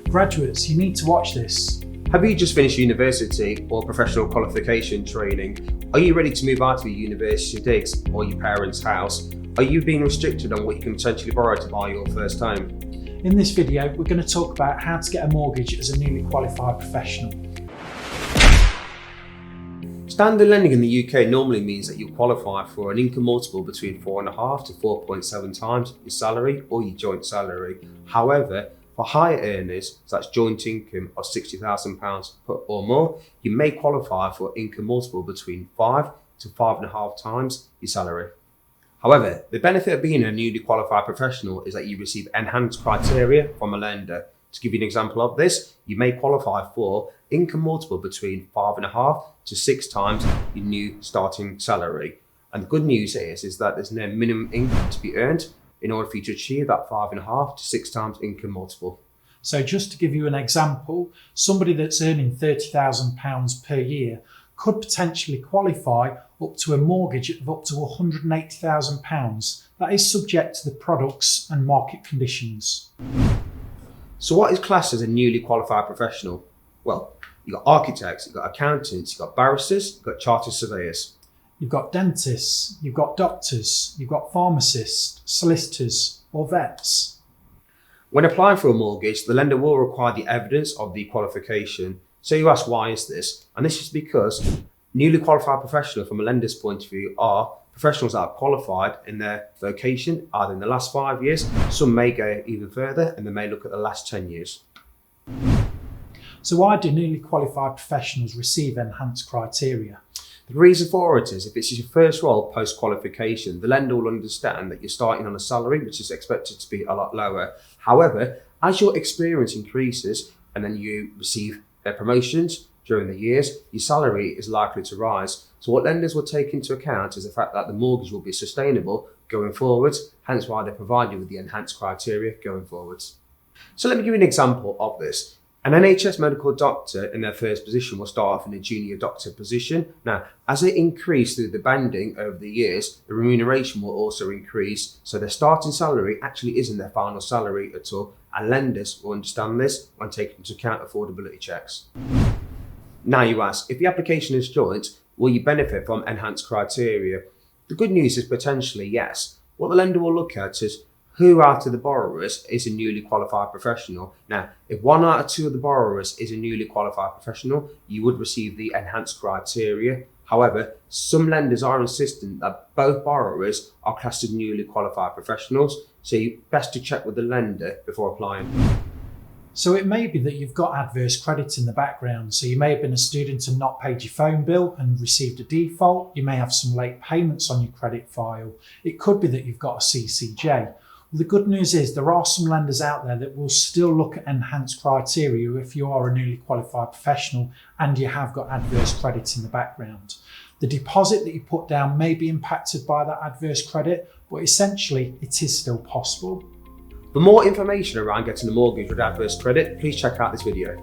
Graduates, you need to watch this. Have you just finished university or professional qualification training? Are you ready to move out to your university digs or your parents' house? Are you being restricted on what you can potentially borrow to buy your first home? In this video, we're going to talk about how to get a mortgage as a newly qualified professional. Standard lending in the UK normally means that you qualify for an income multiple between 4.5 to 4.7 times your salary or your joint salary. However, for higher earners, so that's joint income of £60,000 or more, you may qualify for income multiple between 5 to 5.5 times your salary. However, the benefit of being a newly qualified professional is that you receive enhanced criteria from a lender. To give you an example of this, you may qualify for income multiple between 5.5 to 6 times your new starting salary. And the good news is that there's no minimum income to be earned in order for you to achieve that 5.5 to 6 times income multiple. So just to give you an example, somebody that's earning £30,000 per year could potentially qualify up to a mortgage of up to £180,000. That is subject to the products and market conditions. So what is classed as a newly qualified professional? Well, you've got architects, you've got accountants, you've got barristers, you've got chartered surveyors. You've got dentists, you've got doctors, you've got pharmacists, solicitors or vets. When applying for a mortgage, the lender will require the evidence of the qualification. So you ask, why is this? And this is because newly qualified professionals from a lender's point of view are professionals that are qualified in their vocation either in the last 5 years, some may go even further and they may look at the last 10 years. So why do newly qualified professionals receive enhanced criteria? The reason for it is if it's your first role post-qualification, the lender will understand that you're starting on a salary which is expected to be a lot lower. However, as your experience increases and then you receive promotions during the years, your salary is likely to rise. So what lenders will take into account is the fact that the mortgage will be sustainable going forwards, hence why they provide you with the enhanced criteria going forwards. So let me give you an example of this. An NHS medical doctor in their first position will start off in a junior doctor position. Now, as they increase through the banding over the years, the remuneration will also increase. So their starting salary actually isn't their final salary at all. And lenders will understand this when taking into account affordability checks. Now you ask, if the application is joint, will you benefit from enhanced criteria? The good news is potentially yes. What the lender will look at is who out of the borrowers is a newly qualified professional. Now, if 1 out of 2 of the borrowers is a newly qualified professional, you would receive the enhanced criteria. However, some lenders are insistent that both borrowers are classed as newly qualified professionals, so it's best to check with the lender before applying. So it may be that you've got adverse credit in the background. So you may have been a student and not paid your phone bill and received a default. You may have some late payments on your credit file. It could be that you've got a CCJ. Well, the good news is there are some lenders out there that will still look at enhanced criteria if you are a newly qualified professional and you have got adverse credit in the background. The deposit that you put down may be impacted by that adverse credit, but essentially it is still possible. For more information around getting a mortgage with adverse credit, please check out this video.